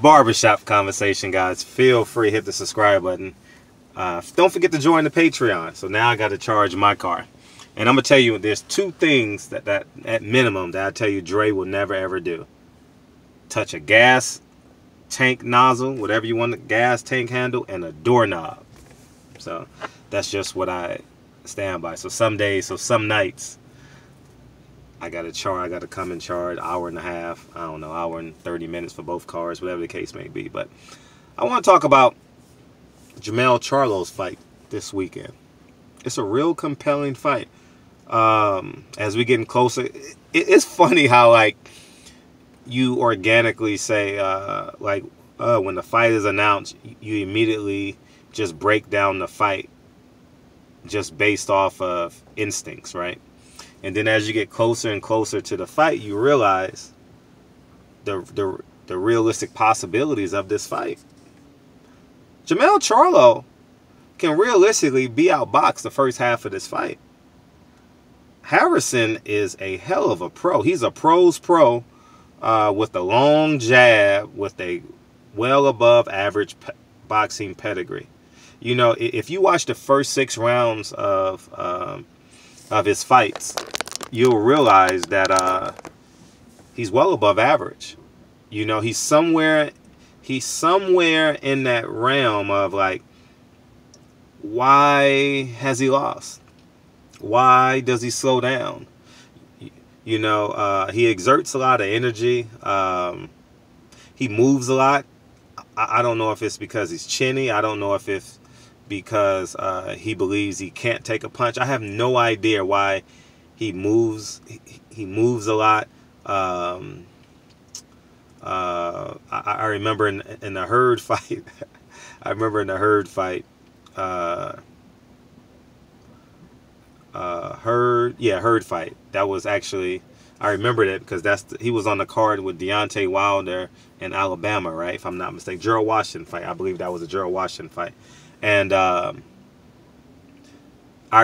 Barbershop conversation, guys. Feel free to hit the subscribe button. Don't forget to join the Patreon. So now I got to charge my car. And I'm going to tell you, there's two things that at minimum that I tell you Dre will never ever do. Touch a gas tank nozzle, whatever you want, a gas tank handle, and a doorknob. So that's just what I stand by. So some days, some nights, I got to come and charge hour and a half. I don't know, hour and 30 minutes for both cars, whatever the case may be. But I want to talk about Jermells Charlo's fight this weekend. It's a real compelling fight. As we getting closer, it's funny how like you organically say when the fight is announced, you immediately just break down the fight just based off of instincts, right? And then as you get closer and closer to the fight, you realize the realistic possibilities of this fight. Jermells Charlo can realistically be outboxed the first half of this fight. Harrison is a hell of a pro. He's a pro's pro with a long jab, with a well above average boxing pedigree. You know, if you watch the first 6 rounds of his fights, you'll realize that he's well above average. You know, he's somewhere in that realm of like, why has he lost? Why does he slow down? You know, he exerts a lot of energy. He moves a lot. I don't know if it's because he's chinny. I don't know if it's because he believes he can't take a punch. I have no idea why he moves. He moves a lot. I remember in the Hurd fight. I remember in the Hurd fight. Hurd fight. That was actually, I remembered it because he was on the card with Deontay Wilder in Alabama, right? If I'm not mistaken, Gerald Washington fight. I believe that was a Gerald Washington fight. And our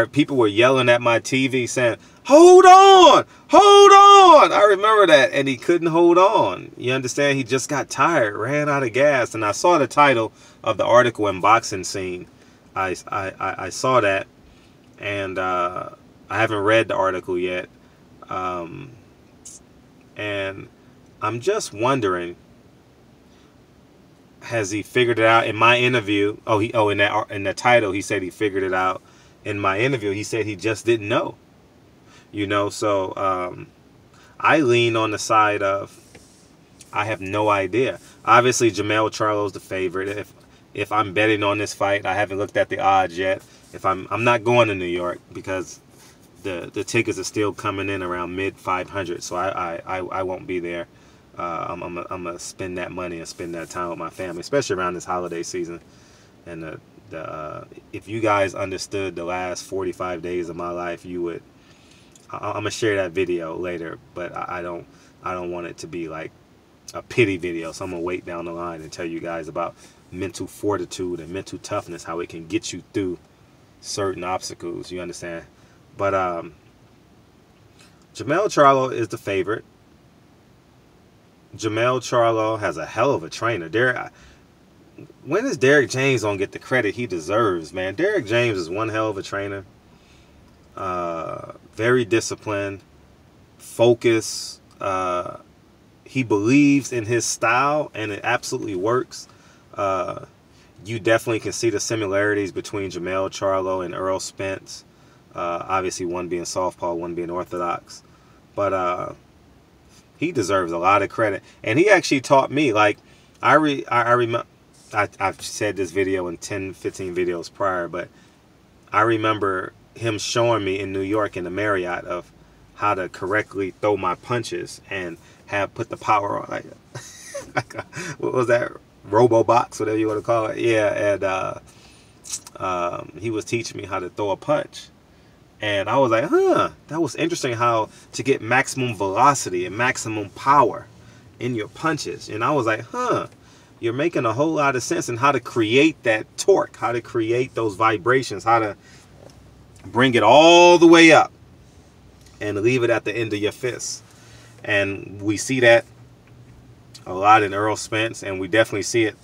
people were yelling at my TV saying, "Hold on, hold on!" I remember that, and he couldn't hold on. You understand? He just got tired, ran out of gas. And I saw the title of the article in Boxing Scene. I saw that, and I haven't read the article yet. And I'm just wondering, has he figured it out? In my interview, in the title, he said he figured it out. In my interview, he said he just didn't know. You know, so I lean on the side of I have no idea. Obviously, Jermells Charlo's the favorite. If I'm betting on this fight, I haven't looked at the odds yet. If I'm not going to New York because the tickets are still coming in around mid 500, so I won't be there. I'm gonna spend that money and spend that time with my family, especially around this holiday season. And if you guys understood the last 45 days of my life, you would. I'm gonna share that video later, but I don't want it to be like a pity video. So I'm gonna wait down the line and tell you guys about mental fortitude and mental toughness, how it can get you through certain obstacles. You understand? But Jermells Charlo is the favorite. Jermells Charlo has a hell of a trainer. When is Derrick James gonna get the credit he deserves, man? Derrick James is one hell of a trainer. Very disciplined, focused. He believes in his style, and it absolutely works. You definitely can see the similarities between Jermells Charlo and Errol Spence. Obviously, one being southpaw, one being orthodox. But he deserves a lot of credit. And he actually taught me, like, I remember, I've said this video in 10, 15 videos prior, but I remember him showing me in New York in the Marriott of how to correctly throw my punches and put the power on. Like what was that? Robo box, whatever you want to call it. Yeah, and he was teaching me how to throw a punch. And I was like, that was interesting, how to get maximum velocity and maximum power in your punches. And I was like, you're making a whole lot of sense in how to create that torque, how to create those vibrations, how to bring it all the way up and leave it at the end of your fist. And we see that a lot in Errol Spence, and we definitely see it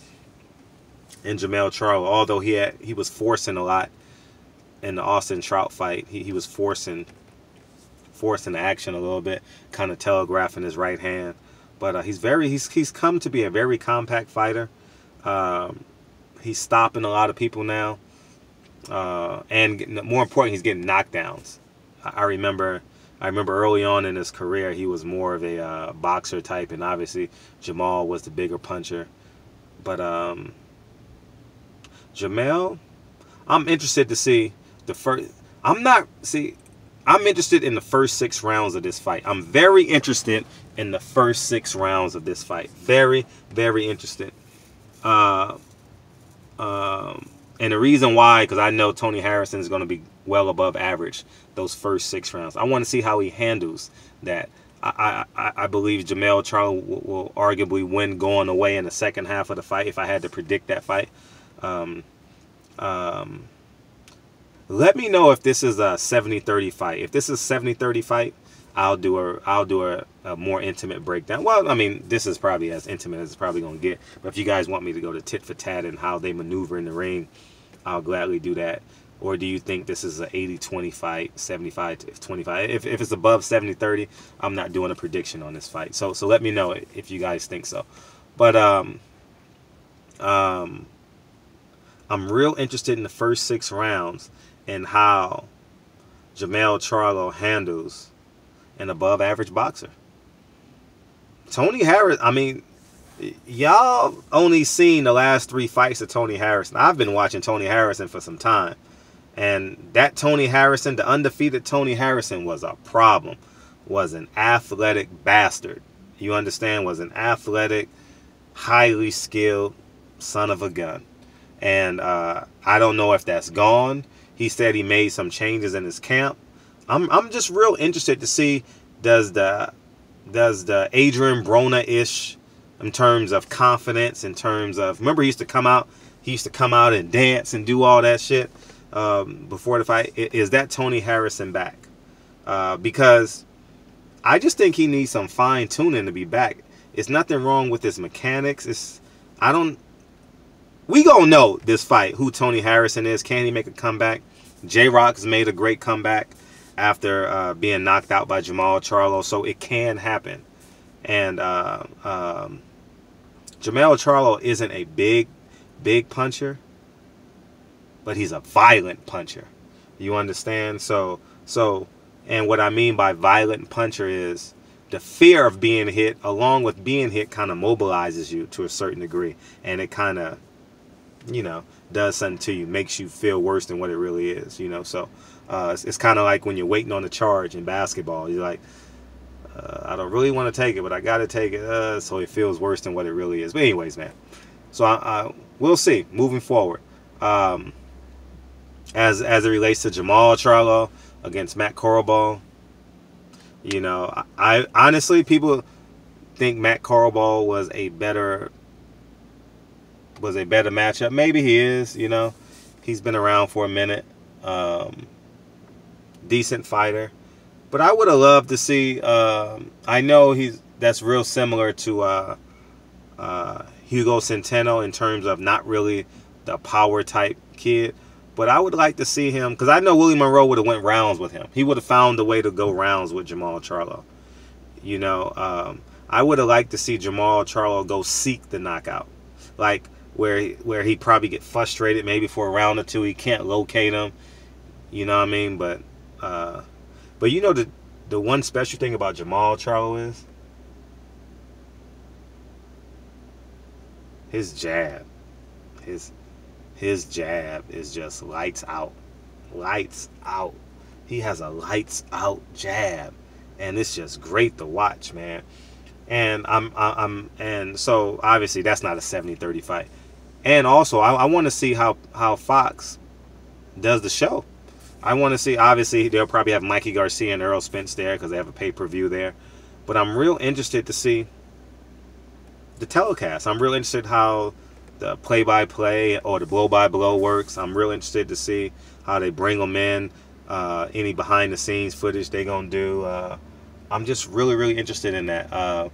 in Jermell Charlo. Although he was forcing a lot in the Austin Trout fight, he was forcing the action a little bit, kind of telegraphing his right hand. But he's come to be a very compact fighter. He's stopping a lot of people now, and more important, he's getting knockdowns. I remember early on in his career, he was more of a boxer type, and obviously Jermall was the bigger puncher. But Jermell, I'm interested to see the first. I'm interested in the first 6 rounds of this fight. I'm very interested in the first 6 rounds of this fight. Very, very interested. And the reason why, because I know Tony Harrison is going to be well above average those first 6 rounds. I want to see how he handles that. I believe Jermell Charlo will arguably win going away in the second half of the fight if I had to predict that fight. Let me know if this is a 70-30 fight. If this is a 70-30 fight, I'll do a more intimate breakdown. Well, I mean, this is probably as intimate as it's probably going to get. But if you guys want me to go to tit for tat and how they maneuver in the ring, I'll gladly do that. Or do you think this is an 80-20 fight, 75-25? If it's above 70-30, I'm not doing a prediction on this fight. So let me know if you guys think so. But I'm real interested in the first 6 rounds and how Jermell Charlo handles an above average boxer. Tony Harris, I mean, y'all only seen the last 3 fights of Tony Harrison. I've been watching Tony Harrison for some time. And that Tony Harrison, the undefeated Tony Harrison, was a problem. Was an athletic bastard. You understand? Was an athletic, highly skilled son of a gun. And I don't know if that's gone. He said he made some changes in his camp. I'm just real interested to see does the Adrian Broner-ish in terms of confidence, in terms of, remember he used to come out and dance and do all that shit before the fight. Is that Tony Harrison back? Because I just think he needs some fine tuning to be back. It's nothing wrong with his mechanics. We gonna know this fight who Tony Harrison is. Can he make a comeback? J-Rock's made a great comeback after being knocked out by Jermall Charlo, so it can happen. And Jermell Charlo isn't a big puncher, but he's a violent puncher. You understand? So, and what I mean by violent puncher is the fear of being hit, along with being hit, kind of mobilizes you to a certain degree, and it kind of, does something to you, makes you feel worse than what it really is, So it's kind of like when you're waiting on a charge in basketball. You're like, I don't really want to take it, but I got to take it. So it feels worse than what it really is. But anyways, man. So we'll see moving forward. As it relates to Jermall Charlo against Matt Coralball, I honestly, people think Matt Coralball was a better matchup. Maybe he is. He's been around for a minute. Decent fighter. But I would have loved to see, I know that's real similar to Hugo Centeno in terms of not really the power type kid. But I would like to see him, because I know Willie Monroe would have went rounds with him. He would have found a way to go rounds with Jermall Charlo. I would have liked to see Jermall Charlo go seek the knockout. Like where he'd probably get frustrated maybe for a round or two. He can't locate him. You know what I mean? But the one special thing about Jermall Charlo is his jab. His jab is just lights out. Lights out. He has a lights out jab, and it's just great to watch, man. And and so obviously that's not a 70-30 fight. And also I want to see how Fox does the show. I want to see, obviously they'll probably have Mikey Garcia and Errol Spence there because they have a pay-per-view there. But I'm real interested to see the telecast. I'm real interested how the play-by-play or the blow-by-blow works. I'm real interested to see how they bring them in, any behind-the-scenes footage they're going to do. I'm just really, really interested in that.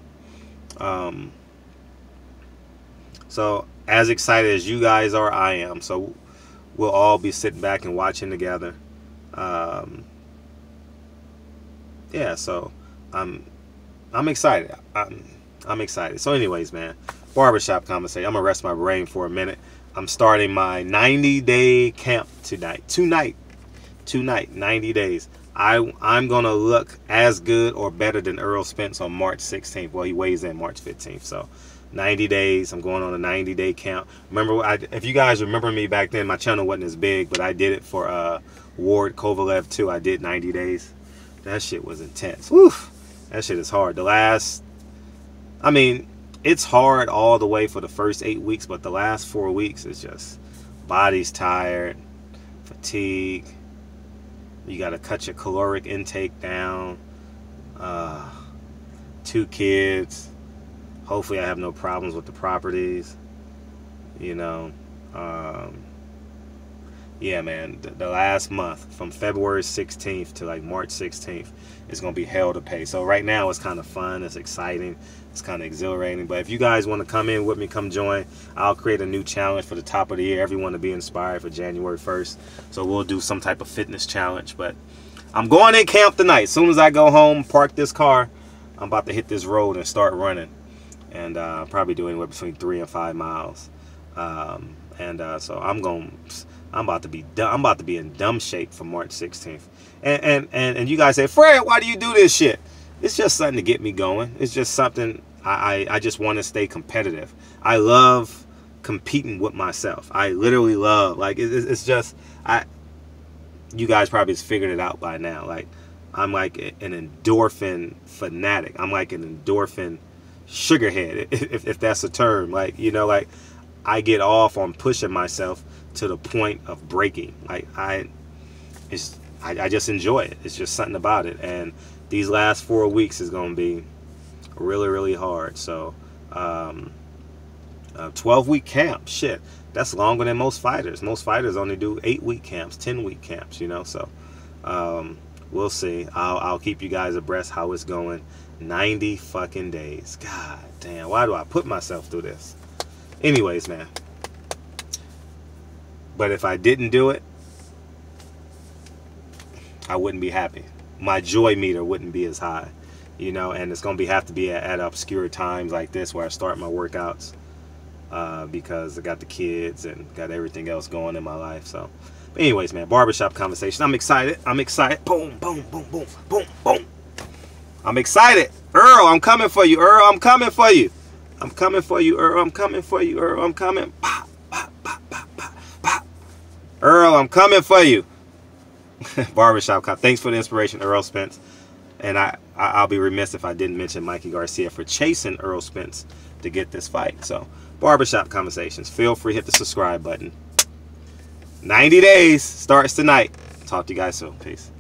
So as excited as you guys are, I am. So we'll all be sitting back and watching together. Yeah, so I'm excited. I'm excited. So anyways, man, barbershop conversation. I'm gonna rest my brain for a minute. I'm starting my 90-day camp tonight, 90 days. I'm gonna look as good or better than Earl Spence on March 16th. Well, he weighs in March 15th. So 90 days. I'm going on a 90-day camp. Remember, if you guys remember me back then, my channel wasn't as big, but I did it for Ward Kovalev too. I did 90 days. That shit was intense. Woo! That shit is hard. I mean, it's hard all the way for the first 8 weeks, but the last 4 weeks is just body's tired, fatigue. You got to cut your caloric intake down. 2 kids. Hopefully I have no problems with the properties. You know, yeah, man, the last month from February 16th to like March 16th is going to be hell to pay. So right now it's kind of fun. It's exciting. It's kind of exhilarating. But if you guys want to come in with me, come join. I'll create a new challenge for the top of the year. Everyone to be inspired for January 1st. So we'll do some type of fitness challenge. But I'm going in camp tonight. As soon as I go home, park this car, I'm about to hit this road and start running. And probably do anywhere between 3 and 5 miles. So I'm about to be done. I'm about to be in dumb shape for March 16th. And you guys say, Fred, why do you do this shit? It's just something to get me going. It's just something I just want to stay competitive. I love competing with myself. I literally love, like, it's just, you guys probably just figured it out by now. Like, I'm like an endorphin fanatic. I'm like an endorphin sugarhead, if that's a term. Like, you know, like, I get off on pushing myself to the point of breaking. Like, I just enjoy it. It's just something about it. And these last 4 weeks is going to be really, really hard. So 12-week camp, shit, that's longer than most fighters. Most fighters only do 8-week camps, 10-week camps, you know. So we'll see. I'll keep you guys abreast how it's going. 90 fucking days. God damn, why do I put myself through this? Anyways, man, but if I didn't do it, I wouldn't be happy. My joy meter wouldn't be as high, you know. And it's gonna have to be at obscure times like this where I start my workouts, because I got the kids and got everything else going in my life. So, but anyways, man, barbershop conversation. I'm excited. I'm excited. Boom, boom, boom, boom, boom, boom. I'm excited. Earl, I'm coming for you. Earl, I'm coming for you. I'm coming for you, Earl. I'm coming for you, Earl. I'm coming. Pop, pop, pop, pop, pop, pop. Earl, I'm coming for you. Barbershop cop. Thanks for the inspiration, Earl Spence. And I'll be remiss if I didn't mention Mikey Garcia for chasing Earl Spence to get this fight. So, barbershop conversations. Feel free, hit the subscribe button. 90 days starts tonight. Talk to you guys soon. Peace.